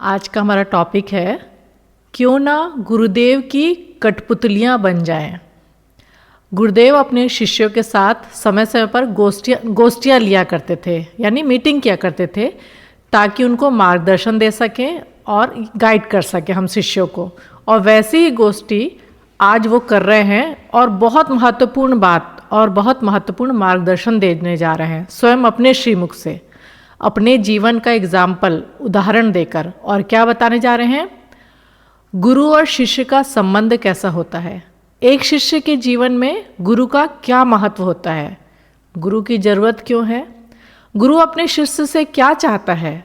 आज का हमारा टॉपिक है क्यों ना गुरुदेव की कठपुतलियाँ बन जाएं। गुरुदेव अपने शिष्यों के साथ समय समय पर गोष्ठियाँ लिया करते थे, यानी मीटिंग किया करते थे, ताकि उनको मार्गदर्शन दे सकें और गाइड कर सकें हम शिष्यों को। और वैसी ही गोष्ठी आज वो कर रहे हैं और बहुत महत्वपूर्ण बात और बहुत महत्वपूर्ण मार्गदर्शन देने जा रहे हैं स्वयं अपने श्रीमुख से, अपने जीवन का एग्जाम्पल उदाहरण देकर। और क्या बताने जा रहे हैं? गुरु और शिष्य का संबंध कैसा होता है, एक शिष्य के जीवन में गुरु का क्या महत्व होता है, गुरु की जरूरत क्यों है, गुरु अपने शिष्य से क्या चाहता है,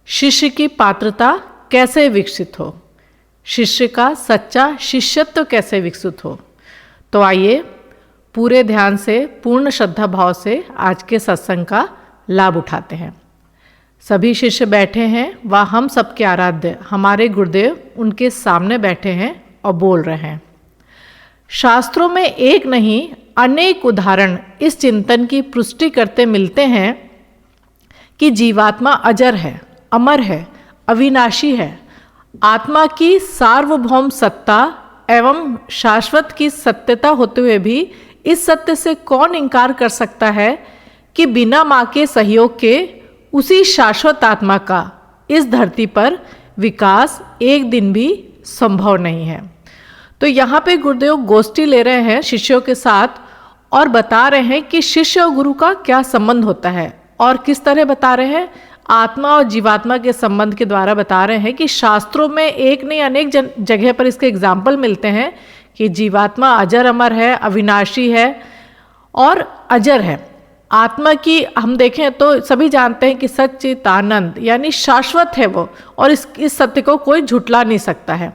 शिष्य की पात्रता कैसे विकसित हो, शिष्य का सच्चा शिष्यत्व कैसे विकसित हो। तो आइए पूरे ध्यान से, पूर्ण श्रद्धा भाव से आज के सत्संग का लाभ उठाते हैं। सभी शिष्य बैठे हैं, वह हम सबके आराध्य हमारे गुरुदेव उनके सामने बैठे हैं और बोल रहे हैं। शास्त्रों में एक नहीं अनेक उदाहरण इस चिंतन की पुष्टि करते मिलते हैं कि जीवात्मा अजर है, अमर है, अविनाशी है। आत्मा की सार्वभौम सत्ता एवं शाश्वत की सत्यता होते हुए भी इस सत्य से कौन इनकार कर सकता है कि बिना माँ के सहयोग के उसी शाश्वत आत्मा का इस धरती पर विकास एक दिन भी संभव नहीं है। तो यहाँ पे गुरुदेव गोष्ठी ले रहे हैं शिष्यों के साथ और बता रहे हैं कि शिष्य और गुरु का क्या संबंध होता है और किस तरह बता रहे हैं। आत्मा और जीवात्मा के संबंध के द्वारा बता रहे हैं कि शास्त्रों में एक नहीं अनेक जगह पर इसके एग्जाम्पल मिलते हैं कि जीवात्मा अजर अमर है, अविनाशी है और अजर है। आत्मा की हम देखें तो सभी जानते हैं कि सच्चित आनंद यानी शाश्वत है वो, और इस सत्य को कोई झुटला नहीं सकता है।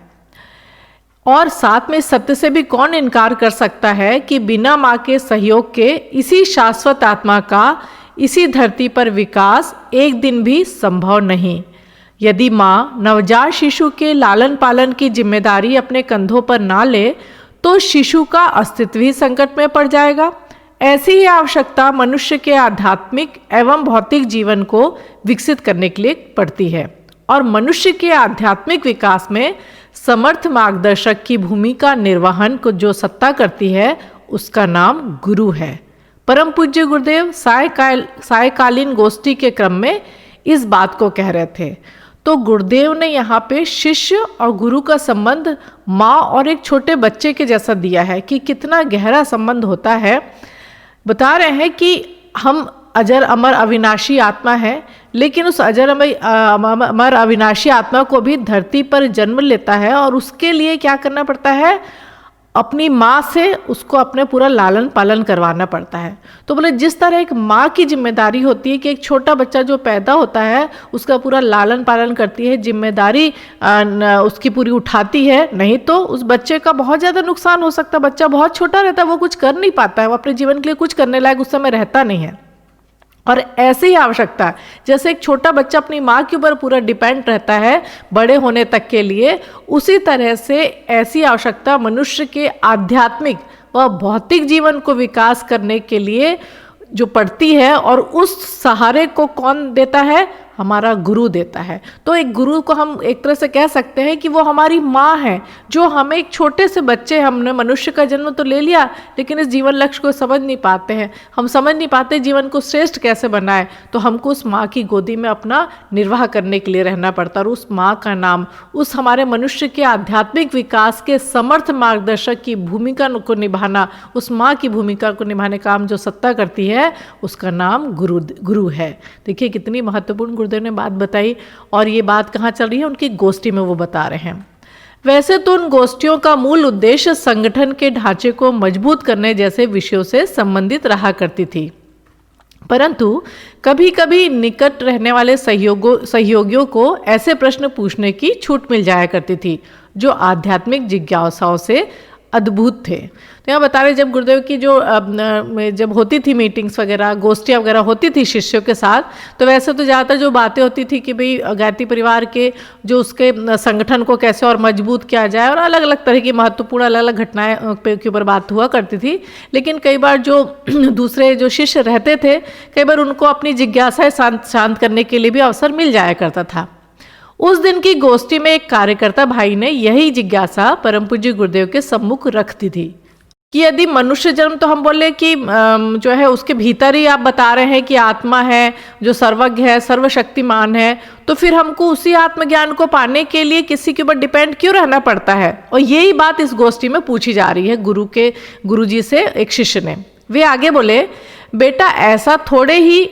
और साथ में इस सत्य से भी कौन इनकार कर सकता है कि बिना माँ के सहयोग के इसी शाश्वत आत्मा का इसी धरती पर विकास एक दिन भी संभव नहीं। यदि माँ नवजात शिशु के लालन पालन की जिम्मेदारी अपने कंधों पर ना ले तो शिशु का अस्तित्व ही संकट में पड़ जाएगा। ऐसी ही आवश्यकता मनुष्य के आध्यात्मिक एवं भौतिक जीवन को विकसित करने के लिए पड़ती है। और मनुष्य के आध्यात्मिक विकास में समर्थ मार्गदर्शक की भूमिका निर्वहन को जो सत्ता करती है उसका नाम गुरु है। परम पूज्य गुरुदेव सायकालीन गोष्ठी के क्रम में इस बात को कह रहे थे। तो गुरुदेव ने यहाँ पे शिष्य और गुरु का संबंध माँ और एक छोटे बच्चे के जैसा दिया है कि कितना गहरा संबंध होता है। बता रहे हैं कि हम अजर अमर अविनाशी आत्मा है, लेकिन उस अजर अमर अविनाशी आत्मा को भी धरती पर जन्म लेता है और उसके लिए क्या करना पड़ता है, अपनी माँ से उसको अपने पूरा लालन पालन करवाना पड़ता है। तो बोले जिस तरह एक माँ की जिम्मेदारी होती है कि एक छोटा बच्चा जो पैदा होता है उसका पूरा लालन पालन करती है, जिम्मेदारी उसकी पूरी उठाती है, नहीं तो उस बच्चे का बहुत ज़्यादा नुकसान हो सकता है। बच्चा बहुत छोटा रहता है, वो कुछ कर नहीं पाता है, वो अपने जीवन के लिए कुछ करने लायक उस समय रहता नहीं है। और ऐसी ही आवश्यकता जैसे एक छोटा बच्चा अपनी माँ के ऊपर पूरा डिपेंड रहता है बड़े होने तक के लिए, उसी तरह से ऐसी आवश्यकता मनुष्य के आध्यात्मिक व भौतिक जीवन को विकास करने के लिए जो पड़ती है। और उस सहारे को कौन देता है? हमारा गुरु देता है। तो एक गुरु को हम एक तरह से कह सकते हैं कि वो हमारी माँ है, जो हमें एक छोटे से बच्चे, हमने मनुष्य का जन्म तो ले लिया लेकिन इस जीवन लक्ष्य को समझ नहीं पाते हैं, हम समझ नहीं पाते जीवन को श्रेष्ठ कैसे बनाए, तो हमको उस माँ की गोदी में अपना निर्वाह करने के लिए रहना पड़ता है। और उस माँ का नाम, उस हमारे मनुष्य के आध्यात्मिक विकास के समर्थ मार्गदर्शक की भूमिका को निभाना, उस माँ की भूमिका को निभाने का काम जो सत्ता करती है उसका नाम गुरु है। देखिए कितनी महत्वपूर्ण गुरुदेव ने बात बताई। और ये बात कहाँ चल रही है? उनकी गोष्ठी में वो बता रहे हैं। वैसे तो उन गोष्ठियों का मूल उद्देश्य संगठन के ढांचे को मजबूत करने जैसे विषयों से संबंधित रहा करती थी, परंतु कभी कभी निकट रहने वाले सहयोगियों को ऐसे प्रश्न पूछने की छूट मिल जाया करती थी जो आध्यात्मिक जिज्ञासाओं से अद्भुत थे। तो यहाँ बता रहे जब गुरुदेव की जब होती थी मीटिंग्स वगैरह, गोष्ठियाँ वगैरह होती थी शिष्यों के साथ, तो वैसे तो ज़्यादातर जो बातें होती थी कि भाई गायत्री परिवार के जो उसके संगठन को कैसे और मजबूत किया जाए, और अलग अलग तरह की महत्वपूर्ण अलग अलग घटनाएं के ऊपर बात हुआ करती थी। लेकिन कई बार जो दूसरे जो शिष्य रहते थे, कई बार उनको अपनी जिज्ञासाएं शांत करने के लिए भी अवसर मिल जाया करता था। उस दिन की गोष्ठी में एक कार्यकर्ता भाई ने यही जिज्ञासा परम पूज्य गुरुदेव के सम्मुख रख दी थी कि यदि मनुष्य जन्म तो हम बोले कि जो है उसके भीतर ही आप बता रहे हैं कि आत्मा है जो सर्वज्ञ है, सर्वशक्तिमान है, तो फिर हमको उसी आत्मज्ञान को पाने के लिए किसी के ऊपर डिपेंड क्यों रहना पड़ता है। और यही बात इस गोष्ठी में पूछी जा रही है गुरुजी से एक शिष्य ने। वे आगे बोले, बेटा ऐसा थोड़े ही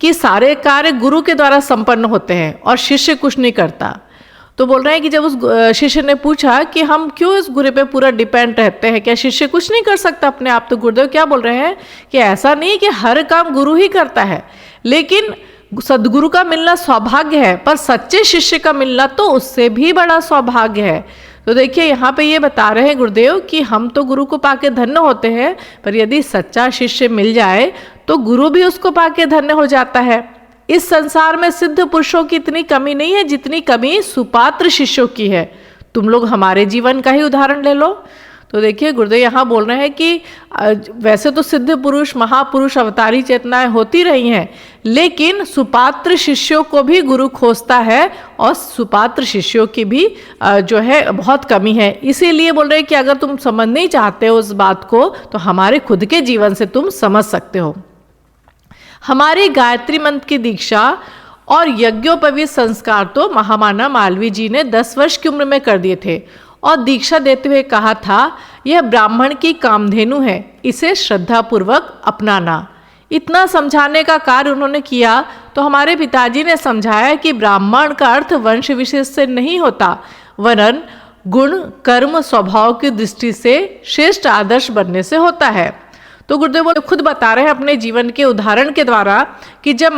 कि सारे कार्य गुरु के द्वारा संपन्न होते हैं और शिष्य कुछ नहीं करता। तो बोल रहे हैं कि जब उस शिष्य ने पूछा कि हम क्यों इस गुरु पे पूरा डिपेंड रहते हैं, क्या शिष्य कुछ नहीं कर सकता अपने आप? तो गुरुदेव क्या बोल रहे हैं कि ऐसा नहीं कि हर काम गुरु ही करता है, लेकिन सदगुरु का मिलना सौभाग्य है, पर सच्चे शिष्य का मिलना तो उससे भी बड़ा सौभाग्य है। तो देखिए यहाँ पे ये बता रहे हैं गुरुदेव कि हम तो गुरु को पाके धन्य होते हैं, पर यदि सच्चा शिष्य मिल जाए तो गुरु भी उसको पाके धन्य हो जाता है। इस संसार में सिद्ध पुरुषों की इतनी कमी नहीं है जितनी कमी सुपात्र शिष्यों की है। तुम लोग हमारे जीवन का ही उदाहरण ले लो। तो देखिए गुरुदेव यहाँ बोल रहे हैं कि वैसे तो सिद्ध पुरुष, महापुरुष, अवतारी चेतनाएं होती रही हैं, लेकिन सुपात्र शिष्यों को भी गुरु खोजता है और सुपात्र शिष्यों की भी जो है बहुत कमी है। इसीलिए बोल रहे हैं कि अगर तुम समझ नहीं चाहते हो उस बात को तो हमारे खुद के जीवन से तुम समझ सकते हो। हमारी गायत्री मंत्र की दीक्षा और यज्ञोपवीत संस्कार तो महामाना मालवीय जी ने 10 वर्ष की उम्र में कर दिए थे और दीक्षा देते हुए कहा था, यह ब्राह्मण की कामधेनु है, इसे श्रद्धापूर्वक अपनाना। इतना समझाने का कार्य उन्होंने किया तो हमारे पिताजी ने समझाया कि ब्राह्मण का अर्थ वंश विशेष से नहीं होता, वरन गुण, कर्म, स्वभाव की दृष्टि से श्रेष्ठ आदर्श बनने से होता है। तो गुरुदेव खुद बता रहे हैं अपने जीवन के उदाहरण के द्वारा कि जब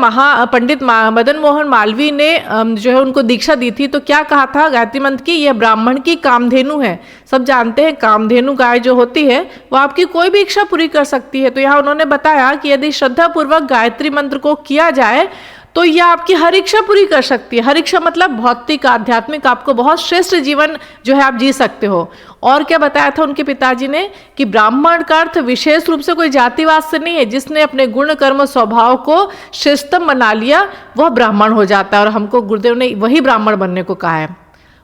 पंडित मदन मोहन मालवीय ने जो है उनको दीक्षा दी थी तो क्या कहा था गायत्री मंत्र की, यह ब्राह्मण की कामधेनु है। सब जानते हैं कामधेनु गाय जो होती है वो आपकी कोई भी इच्छा पूरी कर सकती है। तो यहाँ उन्होंने बताया कि यदि श्रद्धापूर्वक गायत्री मंत्र को किया जाए तो यह आपकी हर इच्छा पूरी कर सकती है। हर इच्छा मतलब भौतिक, आध्यात्मिक, आपको बहुत श्रेष्ठ जीवन जो है आप जी सकते हो। और क्या बताया था उनके पिताजी ने कि ब्राह्मण का अर्थ विशेष रूप से कोई जातिवाद से नहीं है, जिसने अपने गुण, कर्म, स्वभाव को श्रेष्ठतम बना लिया वह ब्राह्मण हो जाता है। और हमको गुरुदेव ने वही ब्राह्मण बनने को कहा है।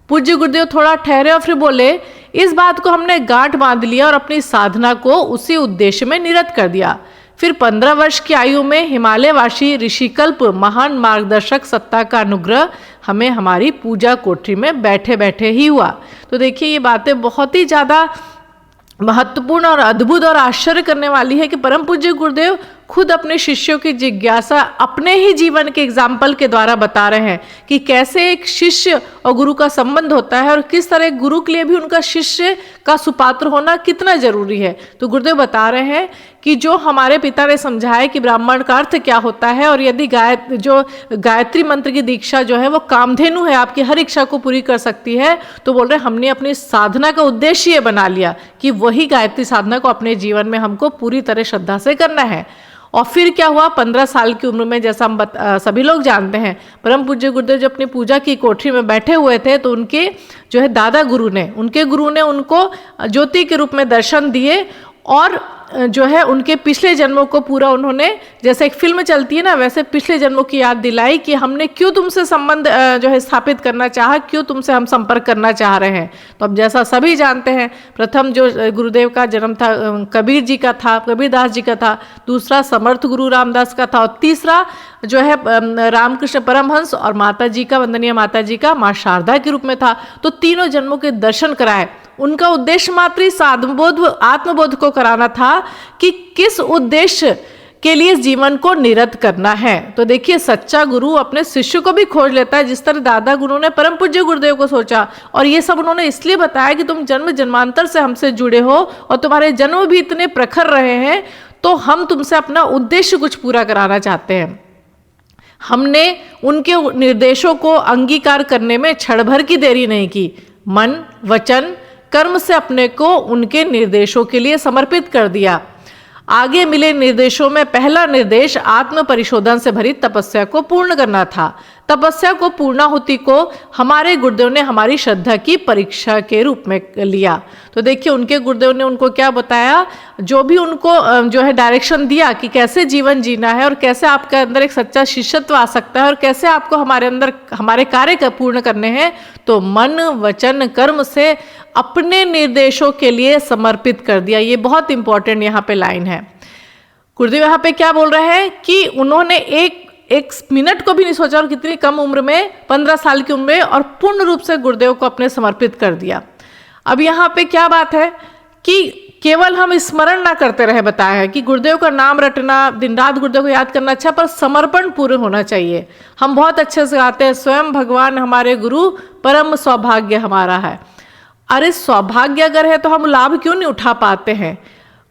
पूज्य गुरुदेव थोड़ा ठहरे और फिर बोले, इस बात को हमने गांठ बांध लिया और अपनी साधना को उसी उद्देश्य में निरत कर दिया। फिर 15 वर्ष की आयु में हिमालयवासी ऋषिकल्प महान मार्गदर्शक सत्ता का अनुग्रह हमें हमारी पूजा कोठरी में बैठे बैठे ही हुआ। तो देखिए ये बातें बहुत ही ज़्यादा महत्वपूर्ण और अद्भुत और आश्चर्य करने वाली है कि परम पूज्य गुरुदेव खुद अपने शिष्यों की जिज्ञासा अपने ही जीवन के एग्जाम्पल के द्वारा बता रहे हैं कि कैसे एक शिष्य और गुरु का संबंध होता है और किस तरह एक गुरु के लिए भी उनका शिष्य का सुपात्र होना कितना जरूरी है। तो गुरुदेव बता रहे हैं कि जो हमारे पिता ने समझाया कि ब्राह्मण का अर्थ क्या होता है और यदि गायत्री मंत्र की दीक्षा जो है वो कामधेनु है, आपकी हर इच्छा को पूरी कर सकती है, तो बोल रहे हमने अपनी साधना का उद्देश्य ये बना लिया कि वही गायत्री साधना को अपने जीवन में हमको पूरी तरह श्रद्धा से करना है। और फिर क्या हुआ, 15 साल की उम्र में जैसा हम सभी लोग जानते हैं, परम पूज्य गुरुदेव जब अपनी पूजा की कोठरी में बैठे हुए थे तो उनके जो है दादा गुरु ने उनको ज्योति के रूप में दर्शन दिए और जो है उनके पिछले जन्मों को पूरा उन्होंने, जैसे एक फिल्म चलती है ना वैसे पिछले जन्मों की याद दिलाई कि हमने क्यों तुमसे संबंध जो है स्थापित करना चाहा, क्यों तुमसे हम संपर्क करना चाह रहे हैं। तो अब जैसा सभी जानते हैं, प्रथम जो गुरुदेव का जन्म था कबीर जी का था, कबीरदास जी का था, दूसरा समर्थ गुरु रामदास का था और तीसरा जो है रामकृष्ण परमहंस और माता जी का, वंदनीय माता जी का माँ शारदा के रूप में था। तो तीनों जन्मों के दर्शन कराए। उनका उद्देश्य मात्र इस आत्मबोध को कराना था कि किस उद्देश्य के लिए इस जीवन को निरत करना है। तो देखिए सच्चा गुरु अपने शिष्य को भी खोज लेता है, जिस तरह दादा गुरु ने परम पूज्य गुरुदेव को सोचा। और ये सब उन्होंने इसलिए बताया कि तुम जन्म जन्मांतर से हमसे जुड़े हो और तुम्हारे जन्म भी इतने प्रखर रहे हैं, तो हम तुमसे अपना उद्देश्य कुछ पूरा कराना चाहते हैं। हमने उनके निर्देशों को अंगीकार करने में क्षण भर की देरी नहीं की। मन, वचन, कर्म से अपने को उनके निर्देशों के लिए समर्पित कर दिया। आगे मिले निर्देशों में पहला निर्देश आत्म परिशोधन से भरी तपस्या को पूर्ण करना था। तपस्या को पूर्णाहुति को हमारे गुरुदेव ने हमारी श्रद्धा की परीक्षा के रूप में लिया। तो देखिए उनके गुरुदेव ने उनको क्या बताया, जो भी उनको जो है डायरेक्शन दिया कि कैसे जीवन जीना है और कैसे आपके अंदर एक सच्चा शिष्यत्व आ सकता है और कैसे आपको हमारे अंदर हमारे कार्य पूर्ण करने हैं, तो मन वचन कर्म से अपने निर्देशों के लिए समर्पित कर दिया। ये बहुत इंपॉर्टेंट यहाँ पे लाइन है। गुरुदेव यहाँ पे क्या बोल रहे हैं कि उन्होंने एक मिनट को भी नहीं सोचा, और कितनी कम उम्र में 15 साल की उम्र में, और पूर्ण रूप से गुरुदेव को अपने समर्पित कर दिया। अब यहाँ पे क्या बात है कि केवल हम स्मरण ना करते रहे, बताया है कि गुरुदेव का नाम रटना, दिन रात गुरुदेव को याद करना अच्छा, पर समर्पण पूर्ण होना चाहिए। हम बहुत अच्छे से गाते हैं, स्वयं भगवान हमारे गुरु, परम सौभाग्य हमारा है। अरे सौभाग्य अगर है तो हम लाभ क्यों नहीं उठा पाते हैं?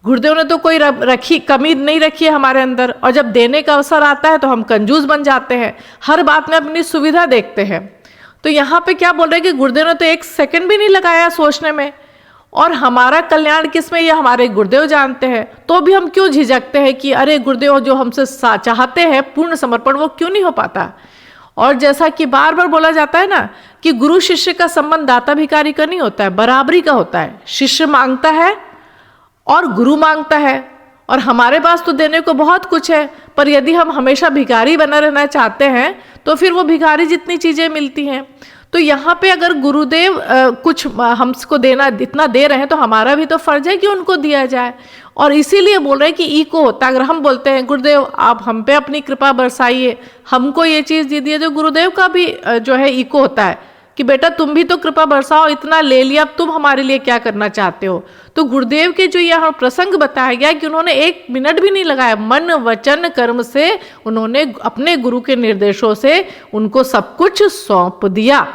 गुरुदेव ने तो कोई कमी नहीं रखी है हमारे अंदर, और जब देने का अवसर आता है तो हम कंजूस बन जाते हैं, हर बात में अपनी सुविधा देखते हैं। तो यहाँ पे क्या बोल रहे हैं कि गुरुदेव ने तो 1 सेकंड भी नहीं लगाया सोचने में, और हमारा कल्याण किसमें ये हमारे गुरुदेव जानते हैं। तो भी हम क्यों झिझकते हैं कि अरे गुरुदेव जो हमसे चाहते हैं पूर्ण समर्पण, वो क्यों नहीं हो पाता। और जैसा कि बार बार बोला जाता है ना कि गुरु शिष्य का संबंध दाता भिखारी का नहीं होता है, बराबरी का होता है। शिष्य मांगता है और गुरु मांगता है, और हमारे पास तो देने को बहुत कुछ है, पर यदि हम हमेशा भिखारी बना रहना चाहते हैं तो फिर वो भिखारी जितनी चीज़ें मिलती हैं। तो यहाँ पे अगर गुरुदेव कुछ हमको देना इतना दे रहे हैं तो हमारा भी तो फर्ज है कि उनको दिया जाए। और इसीलिए बोल रहे हैं कि ईको होता है। अगर हम बोलते हैं गुरुदेव आप हम पे अपनी कृपा बरसाइए, हमको ये चीज़ दे दिए, तो गुरुदेव का भी जो है ईको होता है कि बेटा तुम भी तो कृपा बरसाओ, इतना ले लिया, अब तुम हमारे लिए क्या करना चाहते हो। तो गुरुदेव के जो यहाँ प्रसंग बताया गया कि उन्होंने 1 मिनट भी नहीं लगाया, मन वचन कर्म से उन्होंने अपने गुरु के निर्देशों से उनको सब कुछ सौंप दिया।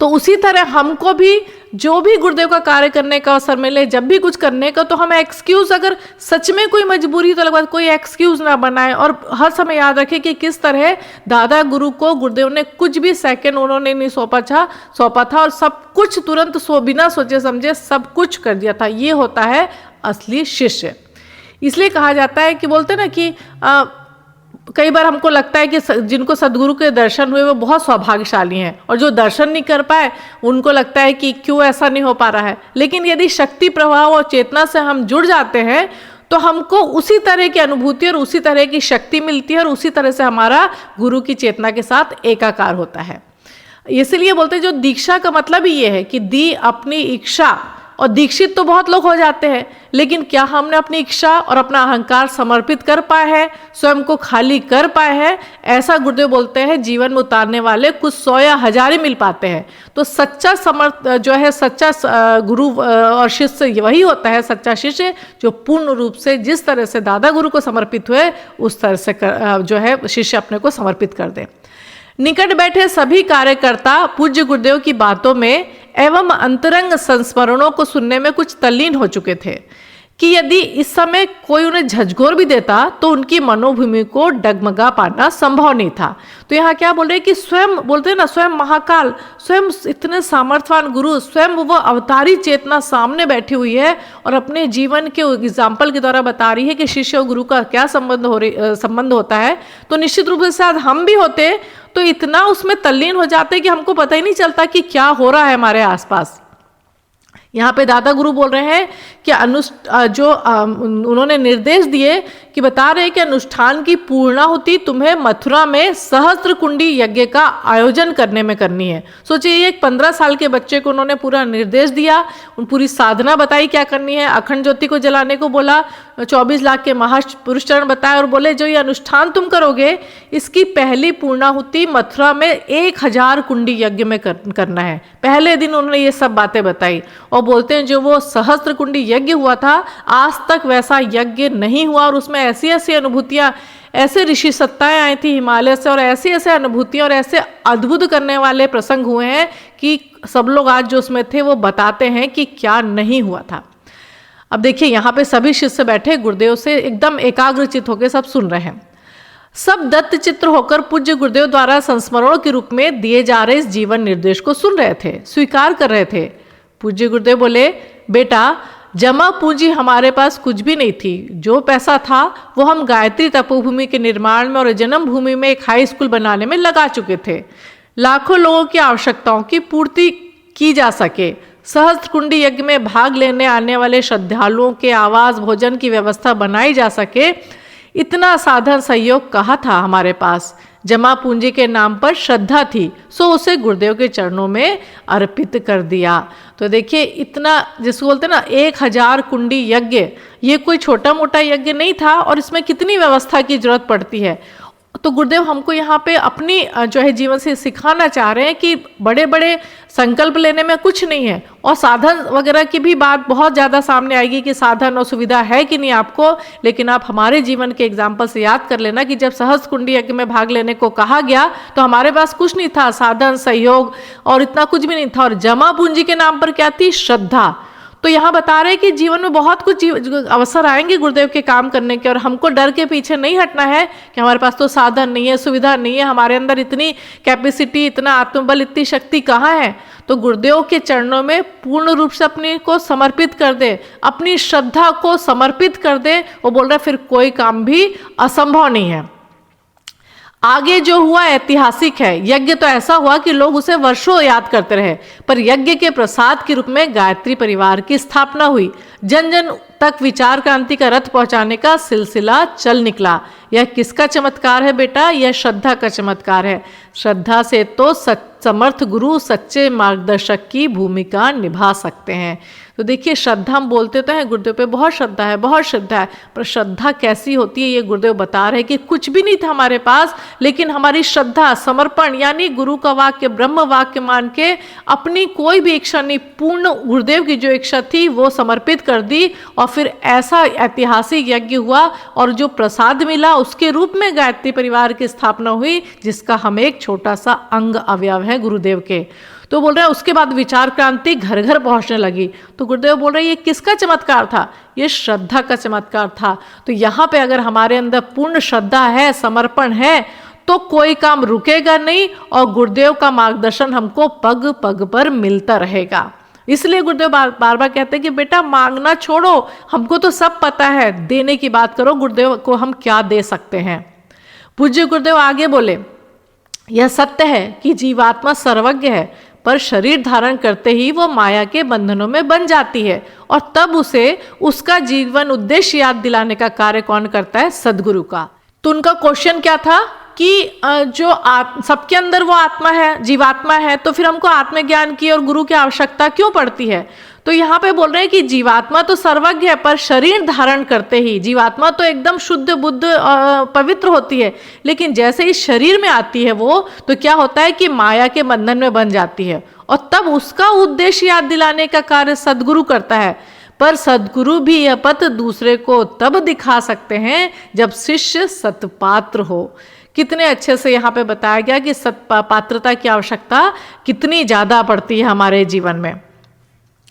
तो उसी तरह हमको भी जो भी गुरुदेव का कार्य करने का अवसर मिले, जब भी कुछ करने का, तो हमें एक्सक्यूज़, अगर सच में कोई मजबूरी तो लगभग कोई एक्सक्यूज़ ना बनाए। और हर समय याद रखें कि किस तरह दादा गुरु को गुरुदेव ने कुछ भी सेकंड उन्होंने नहीं सौंपा था और सब कुछ तुरंत बिना सोचे समझे सब कुछ कर दिया था। ये होता है असली शिष्य। इसलिए कहा जाता है कि बोलते ना कि कई बार हमको लगता है कि जिनको सदगुरु के दर्शन हुए वो बहुत सौभाग्यशाली हैं, और जो दर्शन नहीं कर पाए उनको लगता है कि क्यों ऐसा नहीं हो पा रहा है। लेकिन यदि शक्ति प्रभाव और चेतना से हम जुड़ जाते हैं तो हमको उसी तरह की अनुभूति और उसी तरह की शक्ति मिलती है, और उसी तरह से हमारा गुरु की चेतना के साथ एकाकार होता है। इसलिए बोलते हैं जो दीक्षा का मतलब ही ये है कि दी अपनी इच्छा, और दीक्षित तो बहुत लोग हो जाते हैं, लेकिन क्या हमने अपनी इच्छा और अपना अहंकार समर्पित कर पाए हैं, स्वयं को खाली कर पाए हैं? ऐसा गुरुदेव बोलते हैं जीवन में उतारने वाले कुछ 100 या 1000 ही मिल पाते हैं। तो सच्चा सच्चा गुरु और शिष्य वही होता है, सच्चा शिष्य जो पूर्ण रूप से जिस तरह से दादा गुरु को समर्पित हुए उस तरह से जो है शिष्य अपने को समर्पित कर दे। निकट बैठे सभी कार्यकर्ता पूज्य गुरुदेव की बातों में एवं अंतरंग संस्मरणों को सुनने में कुछ तल्लीन हो चुके थे कि यदि इस समय कोई उन्हें झकझोर भी देता तो उनकी मनोभूमि को डगमगा पाना संभव नहीं था। तो यहाँ क्या बोल रहे हैं कि स्वयं बोलते हैं ना, स्वयं महाकाल, स्वयं इतने सामर्थ्यवान गुरु, स्वयं वो अवतारी चेतना सामने बैठी हुई है और अपने जीवन के एग्जाम्पल के द्वारा बता रही है कि शिष्य और गुरु का क्या संबंध होता है। तो निश्चित रूप से शायद हम भी होते तो इतना उसमें तल्लीन हो जाते कि हमको पता ही नहीं चलता कि क्या हो रहा है हमारे आसपास। यहाँ पे दादा गुरु बोल रहे हैं कि उन्होंने निर्देश दिए कि बता रहे हैं कि अनुष्ठान की पूर्णाहुति तुम्हें मथुरा में सहस्त्र कुंडी यज्ञ का आयोजन करने में करनी है। सोचिए एक 15 साल के बच्चे को उन्होंने पूरा निर्देश दिया, पूरी साधना बताई क्या करनी है, अखंड ज्योति को जलाने को बोला, 24 लाख के महापुरुष चरण बताए और बोले जो ये अनुष्ठान तुम करोगे इसकी पहली पूर्णाहुति मथुरा में 1000 कुंडी यज्ञ में करना है। पहले दिन उन्होंने ये सब बातें बताई और बोलते हैं जो वो सहस्त्र कुंडी यज्ञ हुआ था आज तक वैसा यज्ञ नहीं हुआ, और उसमें ऐसी ऐसी अनुभूतियाँ, ऐसे ऋषि सत्ताएं आई थी हिमालय से और ऐसी ऐसे अनुभूतियाँ और ऐसे अद्भुत करने वाले प्रसंग हुए हैं कि सब लोग आज जो उसमें थे वो बताते हैं कि क्या नहीं हुआ था। अब देखिए यहाँ पे सभी शिष्य बैठे गुरुदेव से एकदम एकाग्रचित होकर सब सुन रहे हैं। सब दत्त चित्र होकर पूज्य गुरुदेव द्वारा संस्मरणों के रूप में दिए जा रहे इस जीवन निर्देश को सुन रहे थे, स्वीकार कर रहे थे। पूज्य गुरुदेव बोले बेटा जमा पूंजी हमारे पास कुछ भी नहीं थी। जो पैसा था वो हम गायत्री तपोभूमि के निर्माण में और जन्म भूमि में एक हाई स्कूल बनाने में लगा चुके थे। लाखों लोगों की आवश्यकताओं की पूर्ति की जा सके, सहस्त्र कुंडी यज्ञ में भाग लेने आने वाले श्रद्धालुओं के आवास भोजन की व्यवस्था बनाई जा सके, इतना साधन सहयोग कहाँ था हमारे पास। जमा पूंजी के नाम पर श्रद्धा थी, सो उसे गुरुदेव के चरणों में अर्पित कर दिया। तो देखिए इतना, जिसको बोलते हैं ना 1000 कुंडी यज्ञ, ये कोई छोटा मोटा यज्ञ नहीं था और इसमें कितनी व्यवस्था की जरूरत पड़ती है। तो गुरुदेव हमको यहाँ पे अपनी जो है जीवन से सिखाना चाह रहे हैं कि बड़े बड़े संकल्प लेने में कुछ नहीं है, और साधन वगैरह की भी बात बहुत ज़्यादा सामने आएगी कि साधन और सुविधा है कि नहीं आपको, लेकिन आप हमारे जीवन के एग्जाम्पल से याद कर लेना कि जब सहस्त्र कुंडी यज्ञ में भाग लेने को कहा गया तो हमारे पास कुछ नहीं था, साधन सहयोग और इतना कुछ भी नहीं था, और जमा पूंजी के नाम पर क्या थी? श्रद्धा। तो यहाँ बता रहे हैं कि जीवन में बहुत कुछ अवसर आएंगे गुरुदेव के काम करने के, और हमको डर के पीछे नहीं हटना है कि हमारे पास तो साधन नहीं है, सुविधा नहीं है, हमारे अंदर इतनी कैपेसिटी, इतना आत्मबल, इतनी शक्ति कहाँ है। तो गुरुदेव के चरणों में पूर्ण रूप से अपने को समर्पित कर दे, अपनी श्रद्धा को समर्पित कर दे। वो बोल रहे फिर कोई काम भी असंभव नहीं है। आगे जो हुआ ऐतिहासिक है। यज्ञ तो ऐसा हुआ कि लोग उसे वर्षों याद करते रहे, पर यज्ञ के प्रसाद के रूप में गायत्री परिवार की स्थापना हुई। जन जन तक विचार क्रांति का रथ पहुंचाने का सिलसिला चल निकला। यह किसका चमत्कार है बेटा? यह श्रद्धा का चमत्कार है। श्रद्धा से तो समर्थ गुरु सच्चे मार्गदर्शक की भूमिका निभा सकते हैं। तो देखिए श्रद्धा हम बोलते तो हैं गुरुदेव पे बहुत श्रद्धा है, बहुत श्रद्धा है, पर श्रद्धा कैसी होती है ये गुरुदेव बता रहे हैं कि कुछ भी नहीं था हमारे पास, लेकिन हमारी श्रद्धा, समर्पण, यानी गुरु का वाक्य, ब्रह्म वाक्य मान के अपनी कोई भी इच्छा नहीं, पूर्ण गुरुदेव की जो इच्छा थी वो समर्पित कर दी, और फिर ऐसा ऐतिहासिक यज्ञ हुआ और जो प्रसाद मिला उसके रूप में गायत्री परिवार की स्थापना हुई, जिसका हम एक छोटा सा अंग अवयव है गुरुदेव के। तो बोल रहे हैं उसके बाद विचार क्रांति घर घर पहुंचने लगी। तो गुरुदेव बोल रहे हैं ये किसका चमत्कार था? ये श्रद्धा का चमत्कार था। तो यहाँ पे अगर हमारे अंदर पूर्ण श्रद्धा है, समर्पण है, तो कोई काम रुकेगा नहीं, और गुरुदेव का मार्गदर्शन हमको पग पग पर मिलता रहेगा। इसलिए गुरुदेव बार बार कहते हैं कि बेटा मांगना छोड़ो, हमको तो सब पता है, देने की बात करो, गुरुदेव को हम क्या दे सकते हैं। पूज्य गुरुदेव आगे बोले, यह सत्य है कि जीवात्मा सर्वज्ञ है, पर शरीर धारण करते ही वो माया के बंधनों में बन जाती है, और तब उसे उसका जीवन उद्देश्य याद दिलाने का कार्य कौन करता है? सदगुरु का। तो उनका क्वेश्चन क्या था कि जो सबके अंदर वो आत्मा है, जीवात्मा है, तो फिर हमको आत्मज्ञान की और गुरु की आवश्यकता क्यों पड़ती है? तो यहाँ पे बोल रहे हैं कि जीवात्मा तो सर्वज्ञ है, पर शरीर धारण करते ही जीवात्मा तो एकदम शुद्ध बुद्ध पवित्र होती है, लेकिन जैसे ही शरीर में आती है वो, तो क्या होता है कि माया के बंधन में बन जाती है, और तब उसका उद्देश्य याद दिलाने का कार्य सदगुरु करता है। पर सदगुरु भी यह पथ दूसरे को तब दिखा सकते हैं जब शिष्य सत्पात्र हो। कितने अच्छे से यहाँ पे बताया गया कि सत्पात्रता की आवश्यकता कितनी ज़्यादा पड़ती है हमारे जीवन में।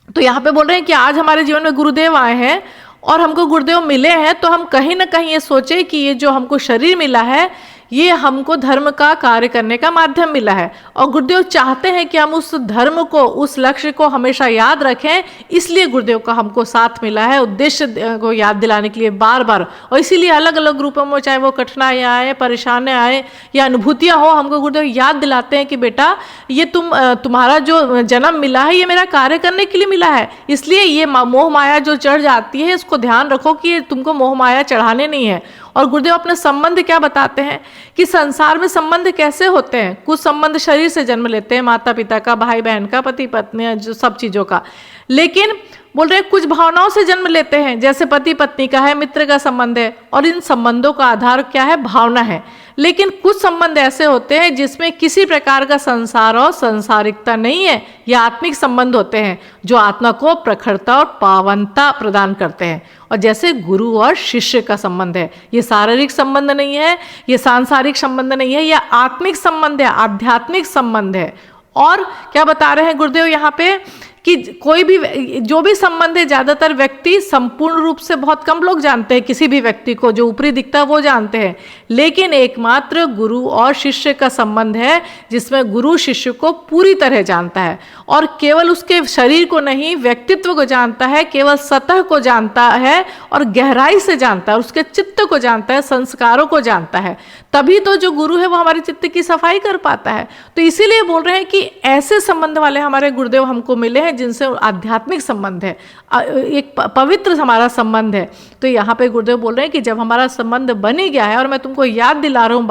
तो यहाँ पे बोल रहे हैं कि आज हमारे जीवन में गुरुदेव आए हैं और हमको गुरुदेव मिले हैं, तो हम कहीं ना कहीं ये सोचे कि ये जो हमको शरीर मिला है ये हमको धर्म का कार्य करने का माध्यम मिला है, और गुरुदेव चाहते हैं कि हम उस धर्म को, उस लक्ष्य को हमेशा याद रखें। इसलिए गुरुदेव का हमको साथ मिला है उद्देश्य को याद दिलाने के लिए बार बार, और इसीलिए अलग अलग रूपों में, चाहे वो कठिनाइयाँ आए, परेशानियाँ आए या अनुभूतियाँ हो, हमको गुरुदेव याद दिलाते हैं कि बेटा ये तुम्हारा जो जन्म मिला है ये मेरा कार्य करने के लिए मिला है। इसलिए ये मोह माया जो चढ़ जाती है इसको ध्यान रखो कि ये तुमको मोह माया चढ़ाने नहीं है। और गुरुदेव अपने संबंध क्या बताते हैं कि संसार में संबंध कैसे होते हैं। कुछ संबंध शरीर से जन्म लेते हैं, माता पिता का, भाई बहन का, पति पत्नी, जो सब चीज़ों का, लेकिन बोल रहे हैं कुछ भावनाओं से जन्म लेते हैं, जैसे पति पत्नी का है, मित्र का संबंध है, और इन संबंधों का आधार क्या है? भावना है। लेकिन कुछ संबंध ऐसे होते हैं जिसमें किसी प्रकार का संसार और संसारिकता नहीं है, ये आत्मिक संबंध होते हैं जो आत्मा को प्रखरता और पावनता प्रदान करते हैं। और जैसे गुरु और शिष्य का संबंध है, ये शारीरिक संबंध नहीं है, ये सांसारिक संबंध नहीं है, यह आत्मिक संबंध है, आध्यात्मिक संबंध है। और क्या बता रहे हैं गुरुदेव यहाँ पे कि कोई भी जो भी संबंध है, ज़्यादातर व्यक्ति संपूर्ण रूप से बहुत कम लोग जानते हैं किसी भी व्यक्ति को, जो ऊपरी दिखता है वो जानते हैं, लेकिन एकमात्र गुरु और शिष्य का संबंध है जिसमें गुरु शिष्य को पूरी तरह जानता है, और केवल उसके शरीर को नहीं, व्यक्तित्व को जानता है, केवल सतह को जानता है और गहराई से जानता है, उसके चित्त को जानता है, संस्कारों को जानता है। तभी तो जो गुरु है वो हमारे चित्त की सफाई कर पाता है। तो इसीलिए बोल रहे हैं कि ऐसे संबंध वाले हमारे गुरुदेव हमको मिले हैं जिनसे आध्यात्मिक संबंध है, एक पवित्र हमारा संबंध है। तो यहाँ पे गुरुदेव बोल रहे हैं कि जब हमारा संबंध बन ही गया है, और मैं तुमको याद दिला रहा हूँ,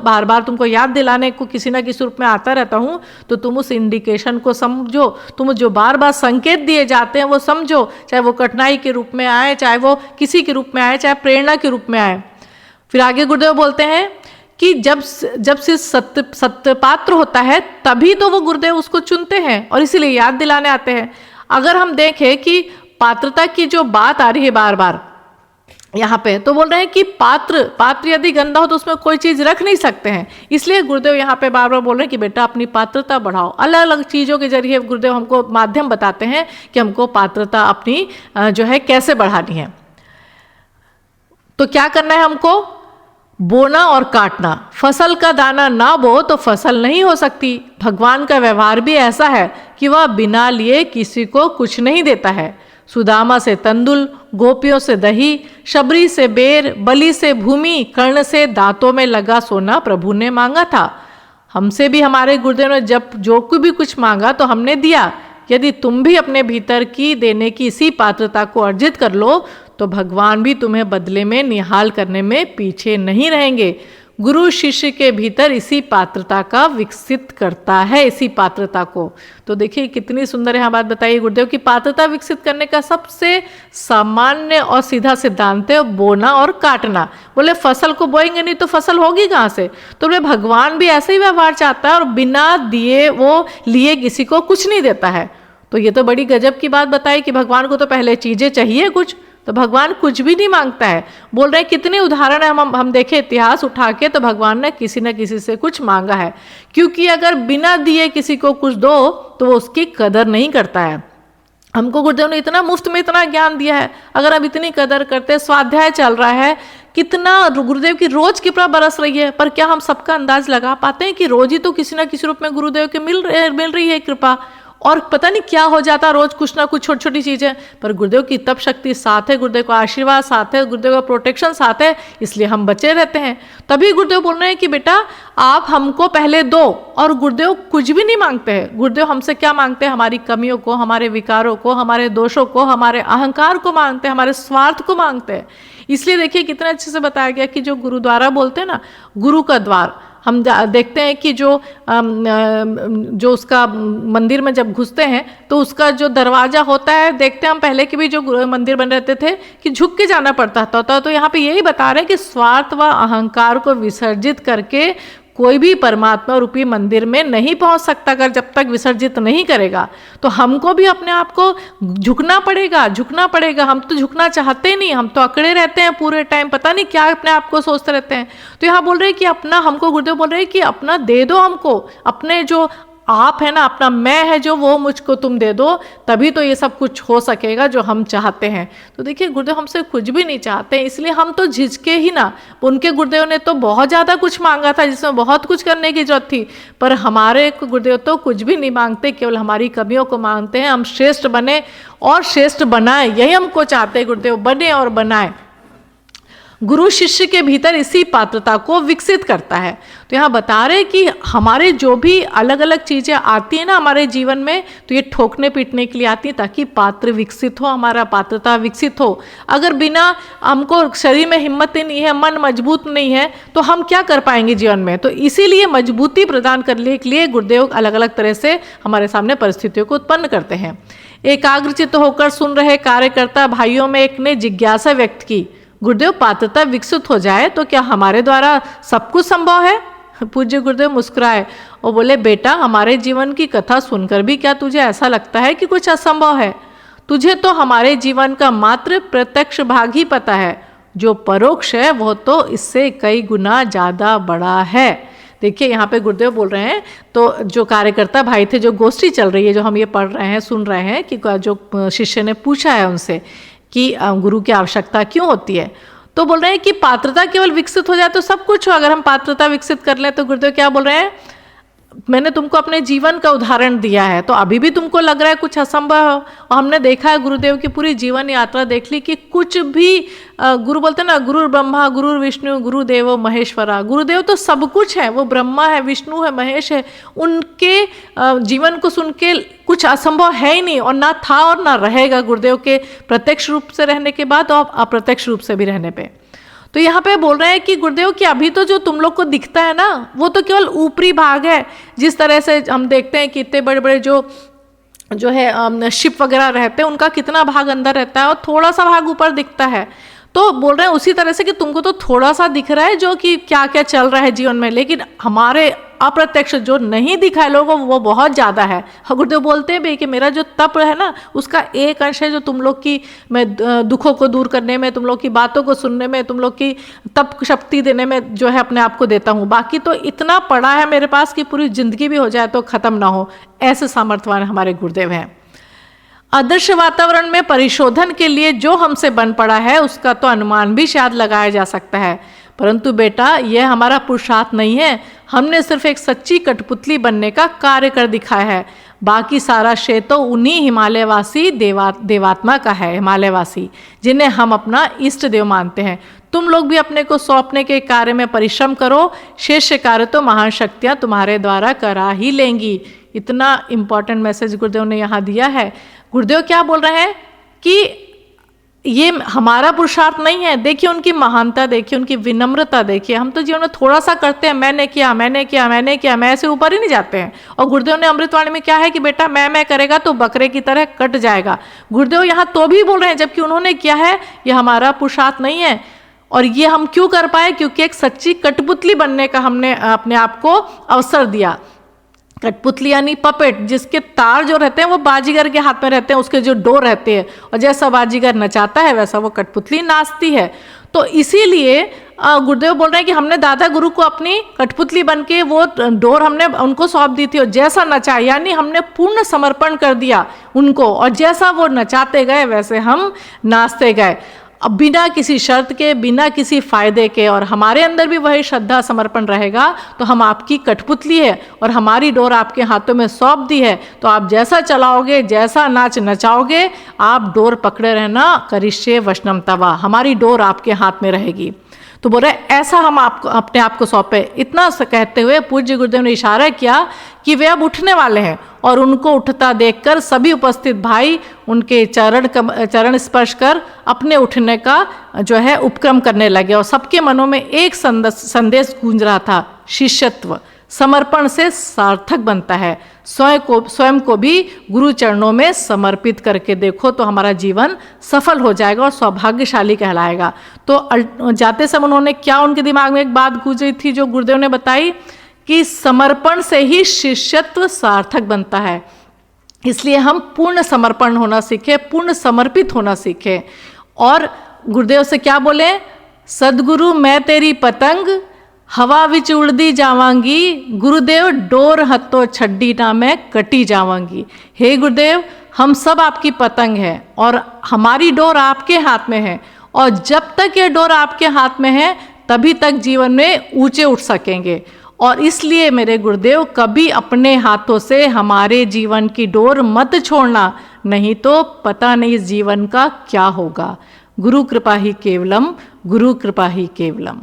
बार बार तुमको याद दिलाने को किसी ना किसी रूप में आता रहता हूँ, तो तुम उस इंडिकेशन को समझो, तुम जो बार बार संकेत दिए जाते हैं वो समझो, चाहे वो कठिनाई के रूप में आए, चाहे वो किसी के रूप में आए, चाहे प्रेरणा के रूप में आए। फिर आगे गुरुदेव बोलते हैं कि जब से सत्य पात्र होता है तभी तो वो गुरुदेव उसको चुनते हैं और इसीलिए याद दिलाने आते हैं। अगर हम देखें कि पात्रता की जो बात आ रही है बार बार यहाँ पे, तो बोल रहे हैं कि पात्र यदि गंदा हो तो उसमें कोई चीज़ रख नहीं सकते हैं, इसलिए गुरुदेव यहाँ पे बार बार बोल रहे हैं कि बेटा अपनी पात्रता बढ़ाओ। अलग अलग चीज़ों के जरिए गुरुदेव हमको माध्यम बताते हैं कि हमको पात्रता अपनी जो है कैसे बढ़ानी है। तो क्या करना है हमको? बोना और काटना। फसल का दाना ना बो तो फसल नहीं हो सकती। भगवान का व्यवहार भी ऐसा है कि वह बिना लिए किसी को कुछ नहीं देता है। सुदामा से तंदुल, गोपियों से दही, शबरी से बेर, बलि से भूमि, कर्ण से दांतों में लगा सोना प्रभु ने मांगा था। हमसे भी हमारे गुरुदेव ने जब जो भी कुछ मांगा तो हमने दिया। यदि तुम भी अपने भीतर की देने की इसी पात्रता को अर्जित कर लो तो भगवान भी तुम्हें बदले में निहाल करने में पीछे नहीं रहेंगे। गुरु शिष्य के भीतर इसी पात्रता का विकसित करता है, इसी पात्रता को। तो देखिए कितनी सुंदर यहाँ बात बताइए गुरुदेव की, पात्रता विकसित करने का सबसे सामान्य और सीधा सिद्धांत है बोना और काटना। बोले फसल को बोएंगे नहीं तो फसल होगी कहाँ से? तो बोले भगवान भी ऐसे ही व्यवहार चाहता है और बिना दिए वो लिए किसी को कुछ नहीं देता है। तो ये तो बड़ी गजब की बात बताई कि भगवान को तो पहले चीज़ें चाहिए कुछ, तो भगवान कुछ भी नहीं मांगता है। बोल रहे हैं कितने उदाहरण है, हम देखें इतिहास उठा के तो भगवान ने किसी न किसी से कुछ मांगा है, क्योंकि अगर बिना दिए किसी को कुछ दो तो वो उसकी कदर नहीं करता है। हमको गुरुदेव ने इतना मुफ्त में इतना ज्ञान दिया है, अगर हम इतनी कदर करते, स्वाध्याय चल रहा है, कितना गुरुदेव की रोज कृपा बरस रही है, पर क्या हम सबका अंदाज लगा पाते हैं कि रोज ही तो किसी न किसी रूप में गुरुदेव के मिल रही है कृपा, और पता नहीं क्या हो जाता रोज कुछ ना कुछ छोटी छोटी चीज़ें, पर गुरुदेव की तप शक्ति साथ है, गुरुदेव का आशीर्वाद साथ है, गुरुदेव का प्रोटेक्शन साथ है, इसलिए हम बचे रहते हैं। तभी गुरुदेव बोल रहे हैं कि बेटा आप हमको पहले दो, और गुरुदेव कुछ भी नहीं मांगते हैं। गुरुदेव हमसे क्या मांगते हैं? हमारी कमियों को, हमारे विकारों को, हमारे दोषों को, हमारे अहंकार को मांगते हैं, हमारे स्वार्थ को मांगते हैं। इसलिए देखिए कितने अच्छे से बताया गया कि जो गुरुद्वारा बोलते हैं ना, गुरु का द्वार, हम देखते हैं कि जो उसका मंदिर में जब घुसते हैं तो उसका जो दरवाज़ा होता है, देखते हैं हम पहले के भी जो मंदिर बन रहते थे कि झुक के जाना पड़ता था। तो यहाँ पे यही बता रहे हैं कि स्वार्थ व अहंकार को विसर्जित करके कोई भी परमात्मा रूपी मंदिर में नहीं पहुंच सकता अगर जब तक विसर्जित नहीं करेगा। तो हमको भी अपने आप को झुकना पड़ेगा। हम तो झुकना चाहते नहीं, हम तो अकड़े रहते हैं पूरे टाइम, पता नहीं क्या अपने आप को सोचते रहते हैं। तो यहाँ बोल रहे हैं कि अपना, हमको गुरुदेव बोल रहे हैं कि अपना दे दो हमको, अपने जो आप है ना, अपना मैं है जो, वो मुझको तुम दे दो, तभी तो ये सब कुछ हो सकेगा जो हम चाहते हैं। तो देखिए गुरुदेव हमसे कुछ भी नहीं चाहते, इसलिए हम तो झिझके ही ना। उनके गुरुदेव ने तो बहुत ज़्यादा कुछ मांगा था जिसमें बहुत कुछ करने की जरूरत थी, पर हमारे गुरुदेव तो कुछ भी नहीं मांगते, केवल हमारी कमियों को मांगते हैं। हम श्रेष्ठ बने और श्रेष्ठ बनाए, यही हमको चाहते हैं गुरुदेव, बने और बनाए। गुरु शिष्य के भीतर इसी पात्रता को विकसित करता है। तो यहाँ बता रहे कि हमारे जो भी अलग अलग चीज़ें आती हैं ना हमारे जीवन में, तो ये ठोकने पीटने के लिए आती है ताकि पात्र विकसित हो, हमारा पात्रता विकसित हो। अगर बिना हमको शरीर में हिम्मत ही नहीं है, मन मजबूत नहीं है, तो हम क्या कर पाएंगे जीवन में? तो इसीलिए मजबूती प्रदान करने के लिए गुरुदेव अलग अलग तरह से हमारे सामने परिस्थितियों को उत्पन्न करते हैं। एकाग्रचित्त होकर सुन रहे कार्यकर्ता भाइयों में एक ने जिज्ञासा व्यक्त की, गुरुदेव पात्रता विकसित हो जाए तो क्या हमारे द्वारा सब कुछ संभव है? पूज्य गुरुदेव मुस्कुराए और बोले, बेटा हमारे जीवन की कथा सुनकर भी क्या तुझे ऐसा लगता है कि कुछ असंभव है? तुझे तो हमारे जीवन का मात्र प्रत्यक्ष भाग ही पता है, जो परोक्ष है वो तो इससे कई गुना ज़्यादा बड़ा है। देखिए यहाँ पे गुरुदेव बोल रहे हैं, तो जो कार्यकर्ता भाई थे, जो गोष्ठी चल रही है, जो हम ये पढ़ रहे हैं, सुन रहे हैं कि जो शिष्य ने पूछा है उनसे कि गुरु की आवश्यकता क्यों होती है, तो बोल रहे हैं कि पात्रता केवल विकसित हो जाए तो सब कुछ हो। अगर हम पात्रता विकसित कर लें तो गुरुदेव क्या बोल रहे हैं, मैंने तुमको अपने जीवन का उदाहरण दिया है, तो अभी भी तुमको लग रहा है कुछ असंभव हो। और हमने देखा है गुरुदेव की पूरी जीवन यात्रा देख ली कि कुछ भी गुरु बोलते हैं ना, गुरु ब्रह्मा गुरु विष्णु गुरु देवो महेश्वरा, गुरुदेव तो सब कुछ है, वो ब्रह्मा है, विष्णु है, महेश है। उनके जीवन को सुन के कुछ असंभव है ही नहीं, और ना था और ना रहेगा गुरुदेव के प्रत्यक्ष रूप से रहने के बाद और अप्रत्यक्ष रूप से भी रहने पे। तो यहाँ पे बोल रहे हैं कि गुरुदेव कि अभी तो जो तुम लोग को दिखता है ना, वो तो केवल ऊपरी भाग है। जिस तरह से हम देखते हैं कि इतने बड़े बड़े जो है शिप वगैरह रहते हैं, उनका कितना भाग अंदर रहता है और थोड़ा सा भाग ऊपर दिखता है। तो बोल रहे हैं उसी तरह से कि तुमको तो थोड़ा सा दिख रहा है जो कि क्या क्या चल रहा है जीवन में, लेकिन हमारे अप्रत्यक्ष जो नहीं दिखा है लोगों को, वो बहुत ज़्यादा है। गुरुदेव बोलते हैं भाई कि मेरा जो तप है ना, उसका एक अंश है जो तुम लोग की मैं दुखों को दूर करने में, तुम लोग की बातों को सुनने में, तुम लोग की तप शक्ति देने में जो है अपने आप को देता हूँ। बाकी तो इतना पड़ा है मेरे पास कि पूरी जिंदगी भी हो जाए तो ख़त्म ना हो, ऐसे सामर्थ्यवान हमारे गुरुदेव हैं। आदर्श वातावरण में परिशोधन के लिए जो हमसे बन पड़ा है उसका तो अनुमान भी शायद लगाया जा सकता है, परंतु बेटा यह हमारा पुरुषार्थ नहीं है। हमने सिर्फ एक सच्ची कठपुतली बनने का कार्य कर दिखाया है। बाकी सारा श्रेय तो उन्हीं हिमालयवासी देवात्मा का है, हिमालयवासी जिन्हें हम अपना इष्ट देव मानते हैं। तुम लोग भी अपने को सौंपने के कार्य में परिश्रम करो, शेष कार्य तो महान शक्तियाँ तुम्हारे द्वारा करा ही लेंगी। इतना इम्पॉर्टेंट मैसेज गुरुदेव ने यहाँ दिया है। गुरुदेव क्या बोल रहे हैं कि ये हमारा पुरुषार्थ नहीं है। देखिए उनकी महानता, देखिए उनकी विनम्रता, देखिए हम तो जीवन में थोड़ा सा करते हैं, मैंने किया मैंने किया मैंने किया, मैं से ऊपर ही नहीं जाते हैं। और गुरुदेव ने अमृतवाणी में क्या है कि बेटा मैं करेगा तो बकरे की तरह कट जाएगा। गुरुदेव यहाँ तो भी बोल रहे हैं, जबकि उन्होंने किया है, ये हमारा पुरुषार्थ नहीं है। और ये हम क्यों कर पाए, क्योंकि एक सच्ची कठपुतली बनने का हमने अपने आप को अवसर दिया। कठपुतली यानी पपेट, जिसके तार जो रहते हैं वो बाजीगर के हाथ में रहते हैं, उसके जो डोर रहते हैं, और जैसा बाजीगर नचाता है वैसा वो कठपुतली नाचती है। तो इसीलिए गुरुदेव बोल रहे हैं कि हमने दादा गुरु को अपनी कठपुतली बन के वो डोर हमने उनको सौंप दी थी, और जैसा नचा यानी हमने पूर्ण समर्पण कर दिया उनको, और जैसा वो नचाते गए वैसे हम नाचते गए, अब बिना किसी शर्त के, बिना किसी फायदे के। और हमारे अंदर भी वही श्रद्धा समर्पण रहेगा तो हम आपकी कठपुतली है और हमारी डोर आपके हाथों में सौंप दी है, तो आप जैसा चलाओगे, जैसा नाच नचाओगे, आप डोर पकड़े रहना, करिष्ये वचनम तवा, हमारी डोर आपके हाथ में रहेगी। तो बोल रहे ऐसा हम आपको अपने आप को सौंपे। इतना कहते हुए पूज्य गुरुदेव ने इशारा किया कि वे अब उठने वाले हैं, और उनको उठता देखकर सभी उपस्थित भाई उनके चरण स्पर्श कर अपने उठने का जो है उपक्रम करने लगे। और सबके मनों में एक संदेश गूंज रहा था, शिष्यत्व समर्पण से सार्थक बनता है। स्वयं को भी गुरु चरणों में समर्पित करके देखो तो हमारा जीवन सफल हो जाएगा और सौभाग्यशाली कहलाएगा। तो जाते समय उन्होंने क्या, उनके दिमाग में एक बात गूंज रही थी जो गुरुदेव ने बताई कि समर्पण से ही शिष्यत्व सार्थक बनता है। इसलिए हम पूर्ण समर्पण होना सीखें, पूर्ण समर्पित होना सीखें। और गुरुदेव से क्या बोले, सदगुरु मैं तेरी पतंग हवा विच उड़दी जावांगी, गुरुदेव डोर हत्तो छड्डी ना मैं कटी जावांगी। हे गुरुदेव, हम सब आपकी पतंग हैं और हमारी डोर आपके हाथ में है, और जब तक ये डोर आपके हाथ में है तभी तक जीवन में ऊंचे उठ सकेंगे। और इसलिए मेरे गुरुदेव, कभी अपने हाथों से हमारे जीवन की डोर मत छोड़ना, नहीं तो पता नहीं इस जीवन का क्या होगा। गुरु कृपा ही केवलम, गुरु कृपा ही केवलम।